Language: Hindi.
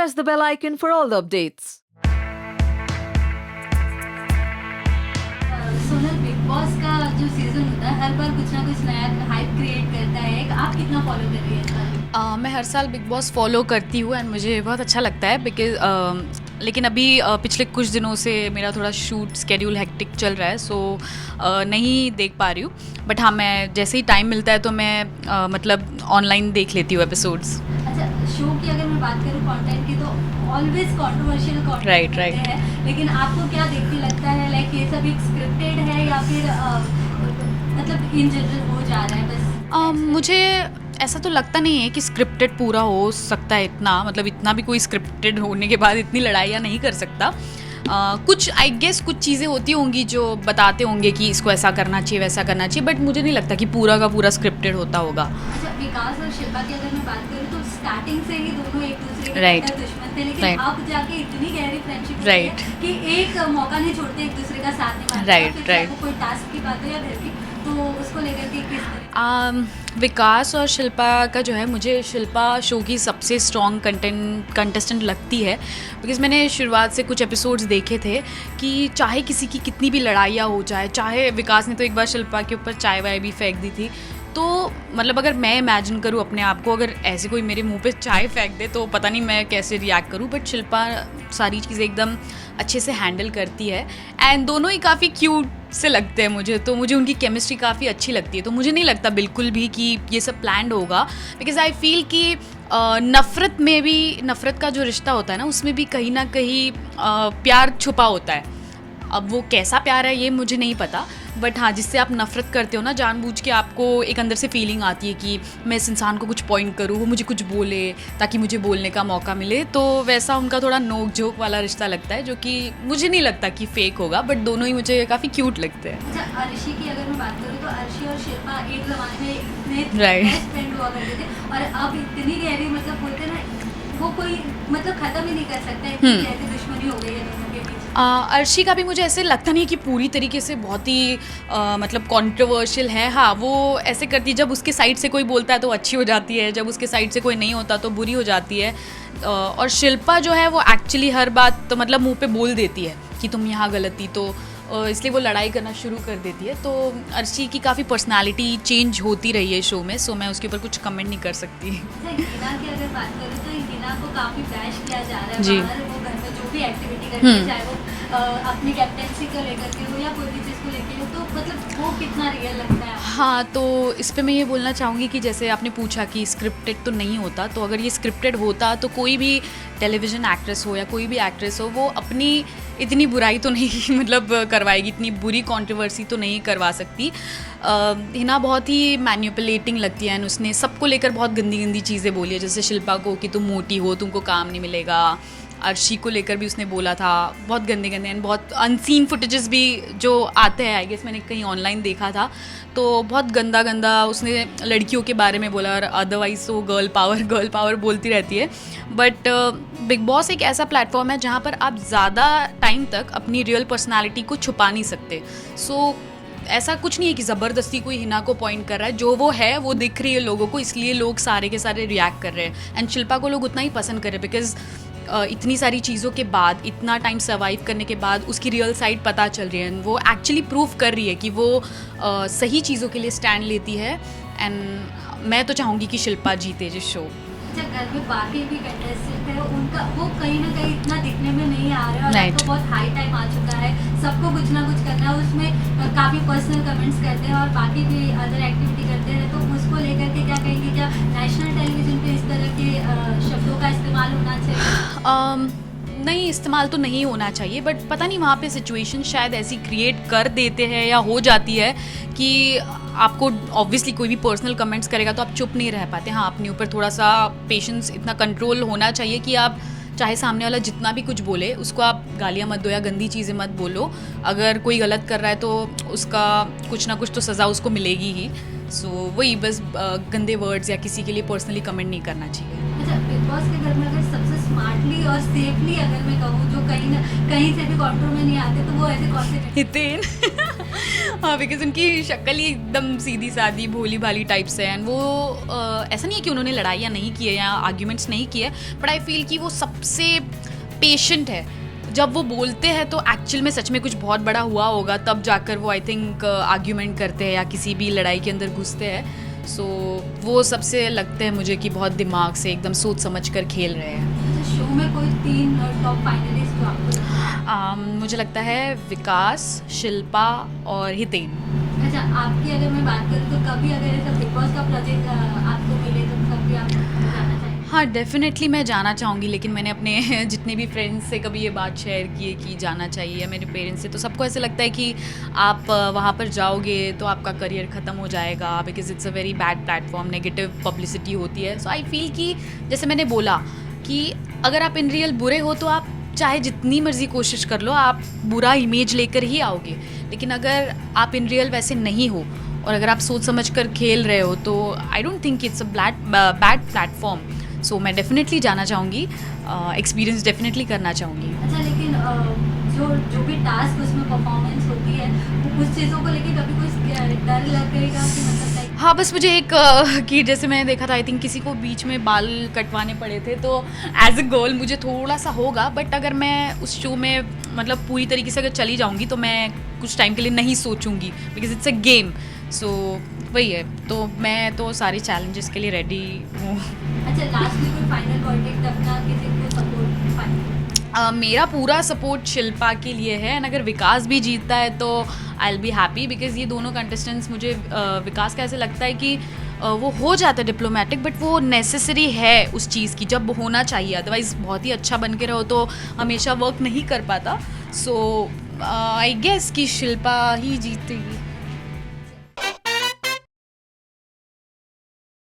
press the bell icon for all the updates. Sonal, big boss का जो सीजन होता है हर बार कुछ ना कुछ नया हाइप क्रिएट करता है। आप कितना फॉलो कर रही है? मैं हर साल बिग बॉस फॉलो करती हूँ एंड मुझे बहुत अच्छा लगता है बिकॉज लेकिन अभी पिछले कुछ दिनों से मेरा थोड़ा शूट स्केड्यूल हेक्टिक चल रहा है, सो नहीं देख पा रही हूँ। बट हाँ, मैं जैसे ही टाइम मिलता है तो मैं मतलब ऑनलाइन देख लेती हूँ एपिसोड्स। अच्छा, शो की अगर मैं बात करूँ कंटेंट की, तो ऑलवेज कंट्रोवर्शियल कंटेंट Right. है, लेकिन आपको क्या देख के लगता है लाइक ये सब एक स्क्रिप्टेड है या फिर मतलब इन जनरल हो जा रहा है बस? मुझे ऐसा तो लगता नहीं है कि स्क्रिप्टेड पूरा हो सकता है इतना, मतलब इतना भी कोई स्क्रिप्टेड होने के बाद इतनी लड़ाइयाँ नहीं कर सकता। कुछ आई गेस कुछ चीज़ें होती होंगी जो बताते होंगे कि इसको ऐसा करना चाहिए वैसा करना चाहिए, बट मुझे नहीं लगता कि पूरा का पूरा स्क्रिप्टेड होता होगा। अच्छा, विकास और शिल्पा की अगर मैं बात करूँ तो स्टार्टिंग से ही दोनों एक दूसरे के Right. दुश्मन थे, लेकिन Right. अब जाके इतनी गहरी फ्रेंडशिप Right. कि एक मौका नहीं छोड़ते एक दूसरे का साथ निभाने Right, का। फिर right. चाहे वो कोई टास्क की बात हो या घर की, तो उसको लेकर के किस तरह? विकास और शिल्पा का जो है, मुझे शिल्पा शो की सबसे स्ट्रॉन्ग कंटेस्टेंट लगती है बिकॉज़ मैंने शुरुआत से कुछ एपिसोड्स देखे थे कि चाहे किसी की कितनी भी लड़ाइयाँ हो जाए, चाहे विकास ने तो एक बार शिल्पा के ऊपर चाय वाय भी फेंक दी थी, तो मतलब अगर मैं इमेजिन करूँ अपने आप को, अगर ऐसे कोई मेरे मुंह पे चाय फेंक दे तो पता नहीं मैं कैसे रिएक्ट करूँ। बट शिल्पा सारी चीज़ें एकदम अच्छे से हैंडल करती है एंड दोनों ही काफ़ी क्यूट से लगते हैं मुझे, तो मुझे उनकी केमिस्ट्री काफ़ी अच्छी लगती है। तो मुझे नहीं लगता बिल्कुल भी कि ये सब प्लान्ड होगा, बिकॉज आई फील कि नफ़रत का जो रिश्ता होता है ना, उसमें भी कहीं ना कहीं प्यार छुपा होता है। अब वो कैसा प्यार है ये मुझे नहीं पता, बट हाँ, जिससे आप नफ़रत करते हो ना जानबूझ के, आपको एक अंदर से फीलिंग आती है कि मैं इस इंसान को कुछ पॉइंट करूँ, वो मुझे कुछ बोले ताकि मुझे बोलने का मौका मिले। तो वैसा उनका थोड़ा नोक झोंक वाला रिश्ता लगता है, जो कि मुझे नहीं लगता कि फेक होगा, बट दोनों ही मुझे काफ़ी क्यूट लगते हैं। अच्छा, अर्शी की अगर मैं बात करूँ तो अर्शी और शिल्पा एक ज़माने में इतने Right. बेस्ट फ्रेंड हुआ करते थे, और अब इतनी गहरी मतलब बोलते हैं ना, वो कोई मतलब ख़त्म ही नहीं कर सकता, इतनी गहरी दुश्मनी हो गई है दोनों के बीच। अर्शी का भी मुझे ऐसे लगता नहीं है कि पूरी तरीके से बहुत ही मतलब कंट्रोवर्शियल है। हाँ, वो ऐसे करती है, जब उसके साइड से कोई बोलता है तो अच्छी हो जाती है, जब उसके साइड से कोई नहीं होता तो बुरी हो जाती है। और शिल्पा जो है वो एक्चुअली हर बात तो मतलब मुंह पे बोल देती है कि तुम यहाँ गलत थी, तो इसलिए वो लड़ाई करना शुरू कर देती है। तो अर्शी की काफ़ी पर्सनालिटी चेंज होती रही है शो में, सो मैं उसके ऊपर कुछ कमेंट नहीं कर सकती। अच्छा, हिना की अगर बात करूँ तो हिना को काफ़ी बैश किया जा रहा है जी। बाहर, वो घर में जो भी एक्टिविटी करती है, चाहे वो अपनी कैप्टेंसी को लेकर के हो या कोई भी चीज़ को लेकर हो, तो मतलब वो कितना रियल लगता है? हाँ, तो इस पे मैं ये बोलना चाहूँगी कि जैसे आपने पूछा कि स्क्रिप्टेड तो नहीं होता, तो अगर ये स्क्रिप्टेड होता तो कोई भी टेलीविज़न एक्ट्रेस हो या कोई भी एक्ट्रेस हो, वो अपनी इतनी बुराई तो नहीं मतलब करवाएगी, इतनी बुरी कंट्रोवर्सी तो नहीं करवा सकती। हिना बहुत ही मैनिपुलेटिंग लगती है, उसने सबको लेकर बहुत गंदी गंदी चीज़ें बोली है, जैसे शिल्पा को कि तुम मोटी हो, तुमको काम नहीं मिलेगा। अर्शी को लेकर भी उसने बोला था, बहुत गंदे गंदे एंड बहुत अनसीन फुटेजेस भी जो आते हैं, आई गेस मैंने कहीं ऑनलाइन देखा था, तो बहुत गंदा गंदा उसने लड़कियों के बारे में बोला, और अदरवाइज वो गर्ल पावर बोलती रहती है। बट बिग बॉस एक ऐसा प्लेटफॉर्म है जहाँ पर आप ज़्यादा टाइम तक अपनी रियल पर्सनालिटी को छुपा नहीं सकते। सो ऐसा कुछ नहीं है कि ज़बरदस्ती कोई हिना को पॉइंट कर रहा है, जो वो है वो दिख रही है लोगों को, इसलिए लोग सारे के सारे रिएक्ट कर रहे हैं। एंड शिल्पा को लोग उतना ही पसंद कर रहे हैं बिकॉज इतनी सारी चीज़ों के बाद, इतना टाइम सर्वाइव करने के बाद उसकी रियल साइड पता चल रही है, वो एक्चुअली प्रूव कर रही है कि वो सही चीज़ों के लिए स्टैंड लेती है। एंड मैं तो चाहूँगी कि शिल्पा जीते जिस शो। अच्छा, घर में बाकी भी कंटेस्टेंट है, उनका वो कहीं ना कहीं इतना दिखने में नहीं आ रहा है, और Right. अब तो बहुत हाई टाइम आ चुका है, सबको कुछ ना कुछ करना है, उसमें काफ़ी पर्सनल कमेंट्स करते हैं और बाकी भी अदर एक्टिविटी करते हैं, तो उसको लेकर के क्या कहेंगे, क्या नेशनल टेलीविजन पे इस तरह के शब्दों का इस्तेमाल होना चाहिए? नहीं, इस्तेमाल तो नहीं होना चाहिए, बट पता नहीं वहाँ पे सिचुएशन शायद ऐसी क्रिएट कर देते हैं या हो जाती है कि आपको ऑब्वियसली कोई भी पर्सनल कमेंट्स करेगा तो आप चुप नहीं रह पाते। हाँ, अपने ऊपर थोड़ा सा पेशेंस, इतना कंट्रोल होना चाहिए कि आप चाहे सामने वाला जितना भी कुछ बोले उसको आप गालियाँ मत दो या गंदी चीज़ें मत बोलो। अगर कोई गलत कर रहा है तो उसका कुछ ना कुछ तो सज़ा उसको मिलेगी ही। सो वही बस गंदे वर्ड्स या किसी के लिए पर्सनली कमेंट नहीं करना चाहिए। अच्छा, बिग बॉस के घर में अगर सबसे स्मार्टली और सेफली अगर मैं कहूँ, जो कहीं से भी कॉन्ट्रो में नहीं आते, तो वो ऐसे कौन से? हितेन हाँ, बिकॉज उनकी शक्ल ही एकदम सीधी सादी भोली भाली टाइप से है, एंड वो ऐसा नहीं है कि उन्होंने लड़ाइयाँ नहीं की है या आर्ग्यूमेंट्स नहीं किए, बट आई फील कि वो सबसे पेशेंट है। जब वो बोलते हैं तो एक्चुअल में सच में कुछ बहुत बड़ा हुआ होगा, तब जाकर वो आई थिंक आर्ग्यूमेंट करते हैं या किसी भी लड़ाई के अंदर घुसते हैं। सो वो सबसे लगते हैं मुझे कि बहुत दिमाग से एकदम सोच समझ कर खेल रहे हैं। अच्छा, शो में कोई 3 टॉप फाइनलिस्ट जो आपको लगता है? मुझे लगता है विकास, शिल्पा और हितेन। अच्छा, आपकी अगर मैं बात करूँ तो कभी अगर ऐसा बिग बॉस का प्रोजेक्ट आपको मिले तो कभी आप जाना चाहेंगे? हाँ, डेफिनेटली मैं जाना चाहूँगी, लेकिन मैंने अपने जितने भी फ्रेंड्स से कभी ये बात शेयर की है कि जाना चाहिए, मेरे पेरेंट्स से, तो सबको ऐसे लगता है कि आप वहाँ पर जाओगे तो आपका करियर ख़त्म हो जाएगा, because it's a very bad platform, negative publicity होती है। सो आई फील कि जैसे मैंने बोला कि अगर आप इन रियल बुरे हो तो आप चाहे जितनी मर्जी कोशिश कर लो, आप बुरा इमेज लेकर ही आओगे, लेकिन अगर आप इन रियल वैसे नहीं हो और अगर आप सोच समझ कर खेल रहे हो तो I don't think it's a bad platform. So मैं डेफिनेटली जाना चाहूँगी, एक्सपीरियंस डेफिनेटली करना चाहूँगी। अच्छा, लेकिन जो भी टास्क उसमें परफॉर्मेंस होती है, वो उस चीज़ों को लेके कभी कुछ डर लगेगा कि मतलब लाइक? हाँ, बस मुझे एक कि जैसे मैंने देखा था, आई थिंक किसी को बीच में बाल कटवाने पड़े थे, तो एज अ गर्ल मुझे थोड़ा सा होगा, बट अगर मैं उस शो में मतलब पूरी तरीके से अगर चली जाऊँगी तो मैं कुछ टाइम के लिए नहीं सोचूंगी, बिकॉज इट्स अ गेम। सो वही है, तो मैं तो सारी चैलेंजेस के लिए रेडी हूँ। अच्छा, लास्टली कोई फाइनल वर्डिक्ट अपना किसी को सपोर्ट फाइनल? मेरा पूरा सपोर्ट शिल्पा के लिए है, एंड अगर विकास भी जीतता है तो I will be happy, because ये दोनों कंटेस्टेंट्स मुझे विकास का ऐसे लगता है कि वो हो जाता है डिप्लोमेटिक, बट वो नेसेसरी है उस चीज़ की, जब होना चाहिए, अदरवाइज़ बहुत ही अच्छा बन के रहो तो हमेशा वर्क नहीं कर पाता। सो आई गेस कि शिल्पा ही जीतेगी।